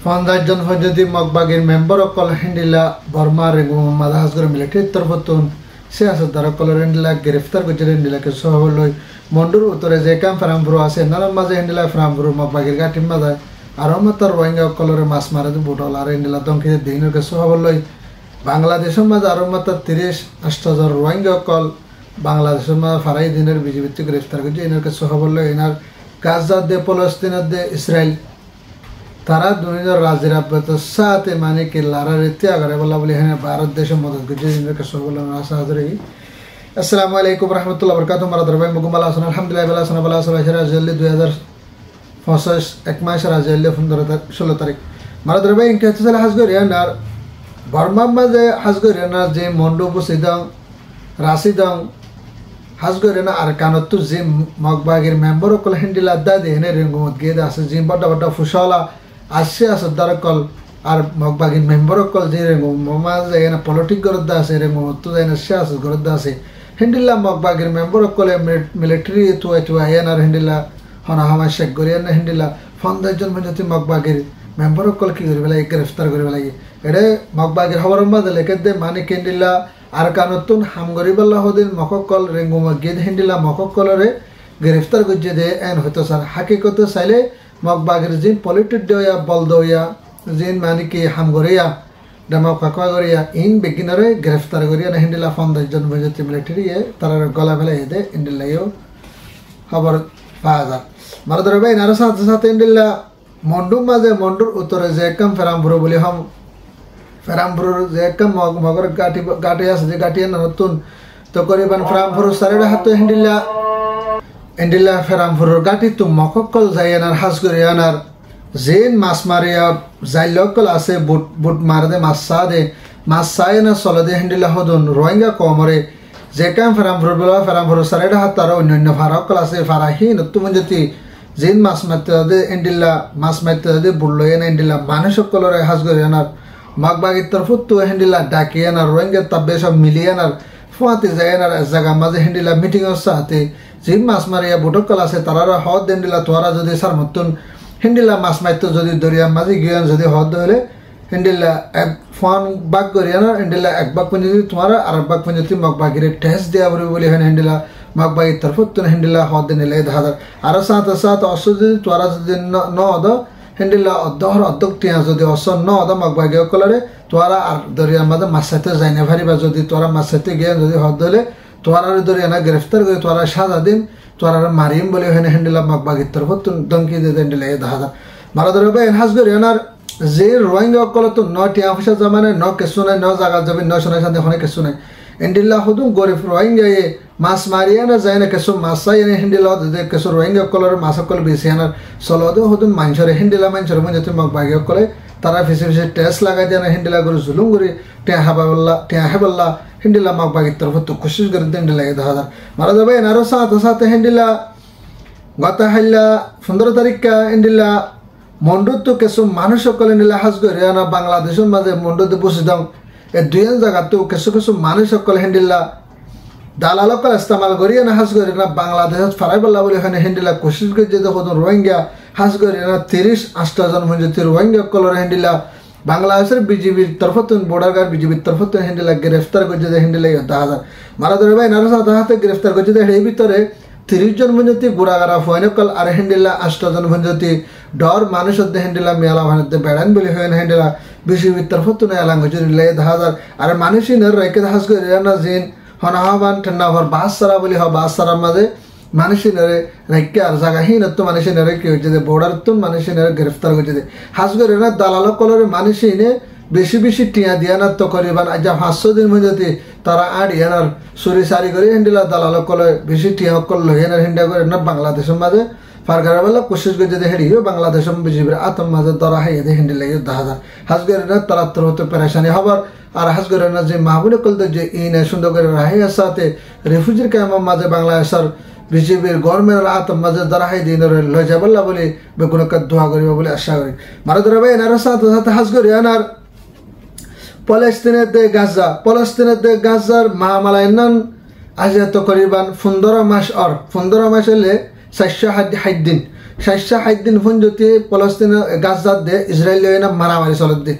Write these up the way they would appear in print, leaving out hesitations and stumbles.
ফাউন্ডারজন ফজদি মগবাগির member অকল হিন্দিলা Varma রেঙ্গু Mohammad হাসগর military তরফতুন সিয়াসতদার অকল হিন্দিলা গ্রেফতার করছে হিন্দিলাকে সহবলই মন্ডুর উত্তরে যে কাম ফ্রামপুর আছে নানার মাঝে হিন্দিলা ফ্রামপুর মগবাগির গাটির মাঝে আরও মাতার রোহিঙ্গা অকলরে মাছ মারে বুটল আর হিন্দিলা দমকিতে দিনকে সহবলই বাংলাদেশের মাঝে আরও মাতার 38,000 রোহিঙ্গা অকল বাংলাদেশের মাঝে ফারাই দিনের বিজেপিতে গ্রেফতার করছে এনারকে সহবলই এনার গাজা দে ফলস্তিনের দে ইসরায়েল তারা দুনিয়ার রাজের আব্বাত সাথে মানে কি লারারে ত্যাগারে বলা বলে হ্যাঁ ভারত দেশের মদত করছে জিনকে সব বললাম আশা হাজরে আসসালামু আলাইকুম রাহমাতুল্লাহি ওয়া বারাকাতুহু মারাদ ভাই মুকুমাল হাসান আলহামদুলিল্লাহ বালা সানা বালা সালা রাজলি 2025 এক মাস রাজলি 16 তারিখ মারাদ ভাই ইনকে হচ্ছে হাজগরিয়া আর বর্মা মাঝে হাজগরিয়া না যে মন্ডু বসিদং রাশিদং হাজগরিয়া আর কানত যে মগবাগের মেম্বার কল হিন্দিলা দা দে নে রেঙ্গুমত গিয়ে আছে যে বড় বড় ফুসলা আসছে আসদার কল আর মগবাগির মেম্বার কল যে মামা যায় না পলিটিক গরদ্দা আছে রেঙ্গুমত তো যায় না সিয়াস গরদ্দা আছে হিন্দিলা মগবাগির মেম্বার কলে মিলিটারি তুয়া আর হিন্দিলা হনা হামা শেখ গরিয়া না হিন্দিলা ফাউন্ডারজন যদি মগবাগির মেম্বার কল কি করিবে লাগে গ্রেফতার করিবে লাগে এটা মগবাগির খবরের মাঝে লেখে দে মানে হিন্দিলা আর কানতুন হামগরিবাল্লাহ হদিন মককল রেঙ্গুমা গেদ হিন্দিলা মককলরে গ্রেফতার করছে দে এন হয়তো স্যার হাকিকত চাইলে মগবাগের জিন পলিটিক দেয়া বল দইয়া জিন মানে কি হামগরিয়া ডামা কাকা গরিয়া ইন বেগিনরে গ্রেফতার করিয়া না হিন্দিলা ফাউন্ডারজন বজতি মিলিটারি তারা গলা ফেলে দে ইন্ডিলাইও খবর পাওয়া যায় মারদরে ভাই নার সাথে সাথে ইন্ডিলা মন্ডুর মাঝে মন্ডুর উত্তরে যে কাম ফেরামপুর বলি হাম ফেরামপুর যে কাম মগর গাটি আছে যে গাটি না নতুন তো করিবান ফেরামপুর সারের হাতে ইন্ডিলা ফেরামপুর গাটি তো মককল যাইয়ানার হাজ করিয়ানার জেন মাছ মারিয়া যাইলকল আছে বুট বুট মারদে মাছ সায় না চলদে হিন্দিলা হদুন রোহিঙ্গা কমরে যে কাম ফেরামপুর বলা ফেরামপুর সারের হাত তারা অন্যান্য ফারাকল আছে ফারাহি নতুন যদি জেন মাছ মারতে দে ইন্ডিলা মাছ মারতে দে বুড়লয়ে না ইন্ডিলা মানুষ সকলরে হাজ করিয়ানার মগবাগির তরফত তো হিন্দিলা ডাকিয়ানার রোহিঙ্গা তাব্বে সব মিলিয়ানার ফুয়াতে যায়নার জায়গা মাঝে হিন্দিলা মিটিং সাথে যে মাছ মারিয়া বুটকল আছে তারা হদ হিন্দিলা তোরা যদি সার মতন হিন্দিলা মাছ মারতো যদি দরিয়া মাঝে গিয়ান যদি হদ হলে হিন্দিলা এক ফোন বাগ করিয়ানার হিন্দিলা এক বাগ পঞ্চায়েত তোমার আর এক বাগ পঞ্চায়েত মগবাগির টেস্ট দেওয়া বলে হয় হিন্দিলা মগবাগির তরফত তো হিন্দিলা হদ নিলে 10,000 আর সাথে অস যদি তোরা যদি ন হদ হিন্দিলা অর্ধহর অর্ধক টিয়া যদি অস ন হদ মগবাগি কলরে তোরা আর দরিয়ার মাঝে মাছ সাথে যাই না ভারিবা যদি তোরা মাছ সাথে গিয়ে যদি হদ হলে তোরা দরিয়া না গ্রেফতার করে তোরা সাজা দিন তোরা মারিম বলে হয় হিন্দিলা মগবাগির তরফত দমকি দিয়ে হিন্দিলা 10,000 মারা ধরে ভাই হাজ করিয়ানার যে রোহিঙ্গা কল তো ন টিয়া পয়সা জমানে ন কেসু নাই ন জায়গা যাবে ন শোনাই সাথে হনে কেসু নাই ইন্ডিলা হুদুম গরিব রোহিঙ্গা মাছ মারিয়া না যায় না কেসু মাছ চাই এনে হিন্দিলা কেসু রোহিঙ্গা কলর মাছ কল বেশি আনার চলদে হুদুম মানুষরে হিন্দিলা মানুষের মধ্যে যদি মগবাগি কলে তারা ফিসে ফিসে টেস্ট লাগাই দিয়ে না হিন্দিলা করে জুলুম করে টিয়া হেবল্লা হিন্দিলা মগবাগির তরফ তো কোশিশ করে হিন্দিলা 10,000 মারা যাবে আরো সাথে হিন্দিলা গত হাইলা 15 তারিখা হিন্দিলা মন্ডুত তো কিছু মানুষ সকলে নিলা হাজ করে না বাংলাদেশের মাঝে মন্ডুতে বসে দাও এই দুই জায়গাতেও কিছু মানুষ সকলে হিন্দিলা দালালকল ইস্তেমাল করিয়া না হাজ করে না বাংলাদেশ ফারাই বললা বলে এখানে হিন্দিলা কোশিশ করে যে দেখো রোহিঙ্গা হাজ করে না 38 জন মঞ্জুতি রোহিঙ্গা কলর হিন্দিলা বাংলাদেশের বিজেপির তরফতুন বর্ডার গার্ড বিজেপির তরফতুন হিন্দিলা গ্রেফতার করছে যে হিন্দিলা 10,000 মারা ধরে ভাই নারা হাতে গ্রেফতার করছে এই ভিতরে 30 জন মঞ্জুতি গুড়াগাড়া ফয়নকল আর হিন্দিলা 8 জন মঞ্জুতি ডর মানুষ হিন্দিলা মেলা ভারতে বেড়ান বলে হয় হিন্দিলা বিজেপির তরফতুন এলাং হচ্ছে 10,000 আর মানুষই রেখে হাজ করে না জিন হনাহবান ঠান্ডা হওয়ার বাস সারা বলি হওয়া বাস সারার মাঝে মানুষই নেড়ে রেখে আর জায়গাহীন তো মানুষই নেড়ে কি হচ্ছে বর্ডার তো মানুষই নেড়ে গ্রেফতার করছে হাজ করে না দালাল কলরে মানুষই নে বেশি টিয়া দিয়া না তো করিবান আজ 500 দিন মধ্যে তারা আড়িয়ানার চুরি সারি করে হিন্দিলা দালাল কলে বেশি টিয়া কল লইয়ানার হিন্ডা করে না বাংলাদেশের মাঝে ফারগারা বলা কোশিশ করে যদি হেড়িও বাংলাদেশের বিজেপির আতম মাঝে ধরা হাইয়ে দিয়ে হিন্দিলা 10,000 হাজ করে না তারা তোর হতে পেরেশানি হবার আর হাজ করে না যে মাহবুব কল যে ইন সুন্দর করে রাহিয়া সাথে রেফিউজির ক্যাম্পের মাঝে বাংলাদেশের বিজেপির গভর্নমেন্টের আতম মাঝে ধরা হাই দিন লই যাবল্লা বলে বেগুনকে দোয়া করিব বলে আশা করি মারা ধরে ভাই এনার সাথে হাজ করে এনার পলেস্তিনের গাজার মামালাইনান আজ তো করিবান 15 মাস হলে 460 দিন 60 দিন পর্যন্ত ফলস্তিন গাজাত দে ইসরায়েল না মারামারি চলত দে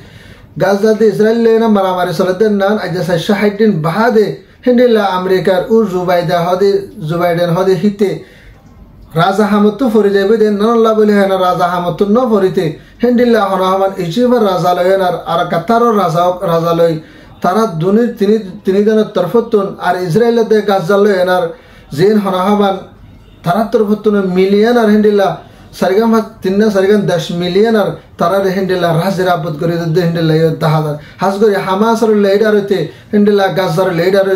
গাজাত দে ইসরায়েল না মারামারি চলত দে না আজ 60 দিন বাদে হিন্দিলা আমেরিকার জুবাইডেন হদে হিতে রাজা হামত ফরি যাবে দে নাল্লা বলে হয় না রাজা হামত ন ফরিতে হিন্দিলা হনহমান ইজিবার রাজা লয় আর কাতারর রাজা লয় তারা দুনির তিনি জনের তরফতুন আর ইসরায়েলের দে গাজা লয় এনার জেন হনহমান তারা তরফতুন মিলিয়ন আর হিন্দিলা সারিগাম 10 মিলিয়ন আর তারা হিন্দিলা রাজের আবদ করে হিন্দিলা 10,000 হাজ করে হামাসর লিডার হইতে হিন্দিলা গাজার লিডার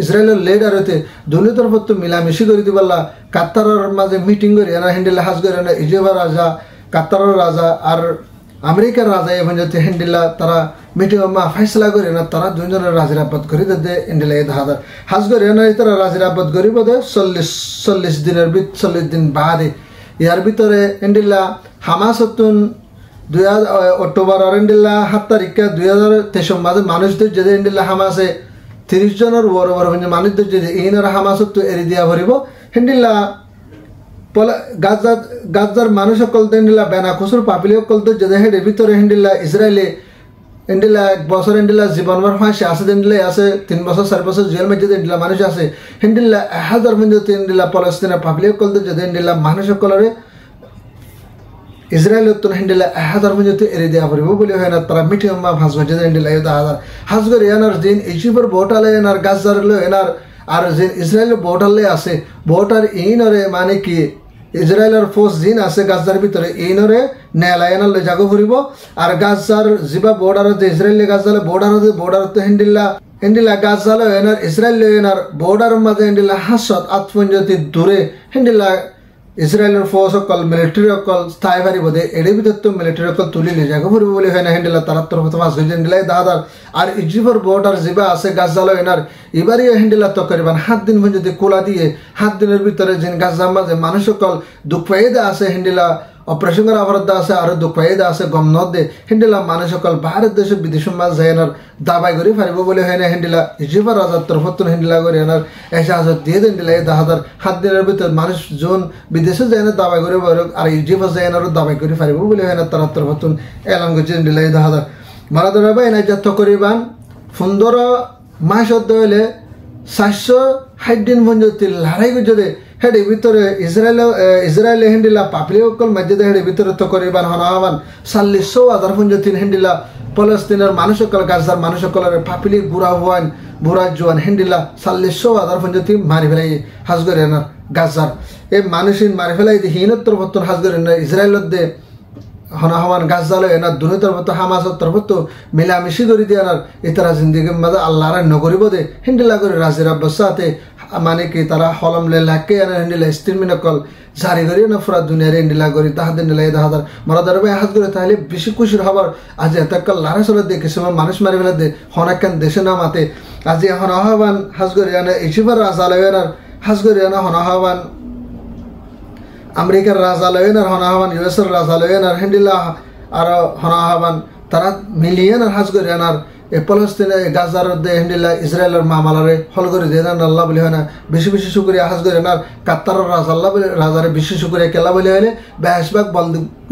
ইসরায়েলের লিডার হইতে দুই তরফত মিলামিশি করে দিবাল্লা কাতারের মাঝে মিটিং করে এরা হিন্দিলা হাজ করে না ইজেবার রাজা কাতারের রাজা আর আমেরিকার রাজা এবং যাতে হিন্দিলা তারা মিটিং মা ফেসলা করে না তারা দুজনের রাজের আবদ করে দে হিন্দিলা 10,000 হাজ করে না তারা রাজের আবদ করিব দে 40 দিনের 40 দিন বাদে ইয়ার ভিতরে ইন্ডিল্লা হামাসতুন 2 অক্টোবর আর ইন্ডিল্লা 7 তারিখ 2023 মাঝে মানুষদের যদি ইন্ডিল্লা হামাসে 30 জনের বড় মানুষদের যদি ইনার হামাসত এরি দিয়া ভরিব হিন্দিল্লা গাজার মানুষ সকল ইন্ডিল্লা বেনা খুসুর পাপিলি সকল যদি হেডে ভিতরে হিন্দিল্লা ইসরায়েলে ইন্ডিলা 1 বছর ইন্ডিলা জীবনভর ফাঁসি আছে ইন্ডিলা আছে 3 বছর 4 বছর জেল মধ্যে ইন্ডিলা মানুষ আছে হিন্দিলা 1000 মধ্যে ইন্ডিলা পলস্তিনের পাবলিক কল যদি ইন্ডিলা মানুষ সকলরে ইসরায়েল তো হিন্দিলা 1000 মধ্যে এরি দেওয়া পড়িব বলে হয় না তারা মিঠে মা ভাঁস মধ্যে ইন্ডিলা 1000 হাজ করে এনার দিন ইজিবর বোটালে এনার গাজার লো এনার আর যে ইসরায়েলের বোটালে আছে বোটার ইনরে মানে কি ইসরায়েলের ফোর্স জিন আছে গাজার ভিতরে ইনরে নেলায়না লই জাগো ফুরিব আর গাজার জিবা বর্ডার যে ইসরায়েলি গাজালে বর্ডার তো হিন্দিলা গাজালে এনার ইসরায়েল এনার বর্ডার মাঝে হিন্দিলা হাসত আত্মঞ্জতি দূরে হিন্দিলা ইসরায়েলের ফোর্স সকল মিলিটারি সকল স্থায়ী ভারি বোধে এড়ে ভিতর তো মিলিটারি সকল তুলি নিয়ে জাগো ফুরিব বলে হয় না হিন্দিলা তারা তরফ মাস হয়ে হিন্দিলা 10,000 আর ইজিবর বর্ডার জিবা আছে গাজালে এনার এবারই হিন্দিলা তো করিবান 7 দিন যদি কোলা দিয়ে 7 দিনের ভিতরে যে গাজার মাঝে মানুষ সকল দুঃখ পাইদা আছে হিন্দিলা অপারেশন করা অপরাধ আছে আর দুঃখ পাইদা আছে গম নদে হিন্দিলা মানুষ সকল ভারত দেশ বিদেশ মাঝ যায়নার দাবাই করে পারিব বলে হয় না হিন্দিলা ইজিবার রাজার তরফতুন হিন্দিলা করে এনার 1,000 দিয়ে হিন্দিলা 10,000 7 দিনের ভিতর মানুষ জন বিদেশে যায় না দাবাই করে আর ইজিবার যায় না দাবাই করে পারিব বলে হয় না তারা তরফতুন এলাম করছে হিন্দিলা 10,000 মারা ধরা ভাই না যত করিবান 15 মাস হলে 460 দিন পর্যন্ত লড়াই যদি হেডে ভিতরে ইসরায়েলে হিন্দিলা পাপলি সকল মসজিদে হেডে ভিতরে তো করিবান হনাবান 40,000 পর্যন্ত হিন্দিলা ফলস্তিনের মানুষ সকল গাজার মানুষ সকলের পাপলি বুড়া জোয়ান হিন্দিলা 40,000 পর্যন্ত মারি ফেলাই হাজ করে না গাজার এই মানুষিন মারি ফেলাই হীনত্তর ভত্তর হাজ করে না ইসরায়েলত দে হনাহমান গাজালে এনার দুনিতর মতো হামাসর তরফত মিলামিশি করে দিয়ে এনার ইতারা জিন্দিগির মাঝে আল্লাহরা নগরিব দে হিন্দিলা করে রাজির আব্বাসাতে মানে কি তারা হলম লে লাকে এনার হিন্দিলা স্ত্রীমিনকল জারি করি না পুরা দুনিয়ার হিন্দিলা করি তাহাদের নিলে 10,000 মরাদার ভাই হাত করে তাহলে বেশি খুশির হবার আজ এতকাল লারা চলে দে কিছু মানুষ মারি ফেলে দে হনাকান দেশে নামাতে আজ হনাহবান হাজ করে এনা ইসিবার রাজালে এনার হাজ করে এনা হনাহবান আমেরিকার রাজা লয়েন আর হনাহাবান ইউএসের রাজা লয়েন আর হিন্দিলা আর হনাহাবান তারা মিলিয়ন আর হাজ করে আনার ফলস্তিনে গাজার দে হিন্দিলা ইসরায়েলের মামালারে হল করে দিয়ে দেন আল্লাহ বলে হয় না বেশি বেশি শুক্রিয়া হাজ করে আনার কাতারের রাজা আল্লাহ বলে রাজারে বেশি শুক্রিয়া কেলা বলে হলে বেশবাগ বল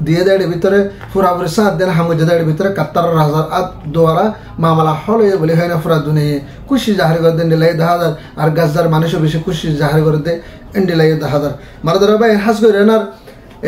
দিয়ে দেয় ভিতরে পুরাপুরি 7 দিন হামুজে দেয় ভিতরে কাতারের রাজার দ্বারা মামলা হল বলে হয় না পুরা দুনিয়া খুশি জাহারি করে দেন দিলাই 10,000 আর গাজার মানুষও বেশি খুশি জাহারি করে দেয় ইন্ডিলাই 10,000 মারা ধরা ভাই হাজ করে আনার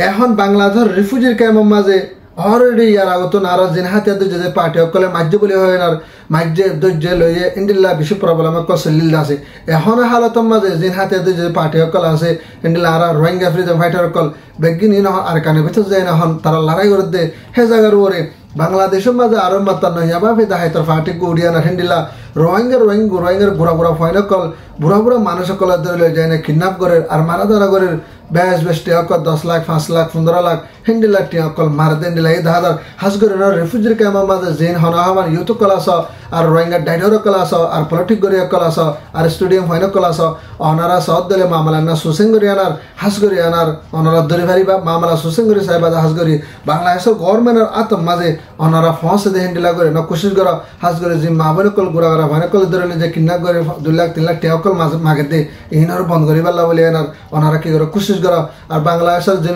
এখন বাংলাদেশের রিফিউজির ক্যাম্পের মাঝে অলরেডি ইয়ার আগত নারা জিন হাতে যদি পার্টি সকলে মাজ্য বলে হয় না মাজ্যে ধৈর্য লইয়ে ইন্ডিল্লা বেশি প্রবলেম কলিল্লা আছে এখন হালতর মাঝে জিন হাতে যদি পার্টি সকল আছে ইন্ডিল্লা আর রোহিঙ্গা ফ্রিডম ফাইটার সকল বেগিনি নহন আর কানে ভিতর যায় নহন তারা লড়াই করে দে হে জায়গার ওরে বাংলাদেশের মাঝে আরো মাত্রা নহিয়া বা ফেদা হাইতর ফাটি উড়িয়ানা হিন্দিলা রোহিঙ্গার বুড়া ফাইন সকল বুড়া মানুষ সকল ধরে যায় না কিডন্যাপ করে আর মারা ধরা করে বেশ টিয়াকল 10 লাখ 5 লাখ 15 লাখ হিন্দিলা টিয়াকল মার দেন দিলা 10,000 হাজ করে রিফিউজি ক্যাম্পের মাঝে জিন হনাহামান ইউথ কলাস আর রোহিঙ্গা ডাইডর কল আস আর পলিটিক গরি কল আস আর স্টেডিয়াম ফাইন কল আস অনারা সদ দলে মামলা না সুসেং গরি আনার হাস গরি আনার অনারা ধরে ভারিবা মামলা সুসেং গরি সাহেব হাস গরি বাংলাদেশের গভর্নমেন্টের আতম মাঝে অনারা ফসে দে হ্যান্ডিলা করে ন কোশিশ করা হাস গরি যে মা বোন কল গুড়া করা ভানে কল ধরে যে কিনা করে 2 লাখ 3 লাখ টাকা কল মাগে দে ইনার বন্ধ করি পারলা বলে এনার অনারা কি করে কোশিশ করা আর বাংলাদেশের যে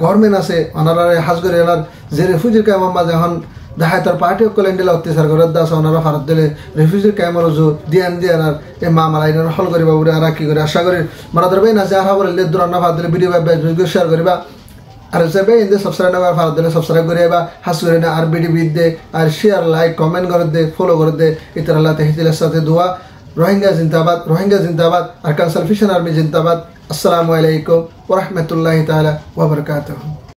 গভর্নমেন্ট আছে অনারা হাস গরি এনার যে রেফিউজির ক্যাম্পের মাঝে এখন দেখায় তার পার্টি কলেন্ডিলা অত্যাচার করে দাস ওনারা ভারত দিলে রেফিউজির ক্যাম্পের রুজু দিয়ান আর এই মামলা এনার হল করিবা বলে আর কি করে আশা করি মারাদার ভাই না যে আর বলে দূরান্না ভাত দিলে ভিডিও শেয়ার করিবা আর হিসাবে ইন্দে সাবস্ক্রাইব না ভারত দিলে সাবস্ক্রাইব করিবা হাস করে না আর ভিডিও দে আর শেয়ার লাইক কমেন্ট করে দে ফলো করে দে ইতার আল্লাহ তেহিদিলের সাথে দোয়া রোহিঙ্গা জিন্দাবাদ আর কাউন্সিল ফিশন আর্মি জিন্দাবাদ আসসালামু আলাইকুম ওয়া রাহমাতুল্লাহি তাআলা ওয়া বারাকাতুহু।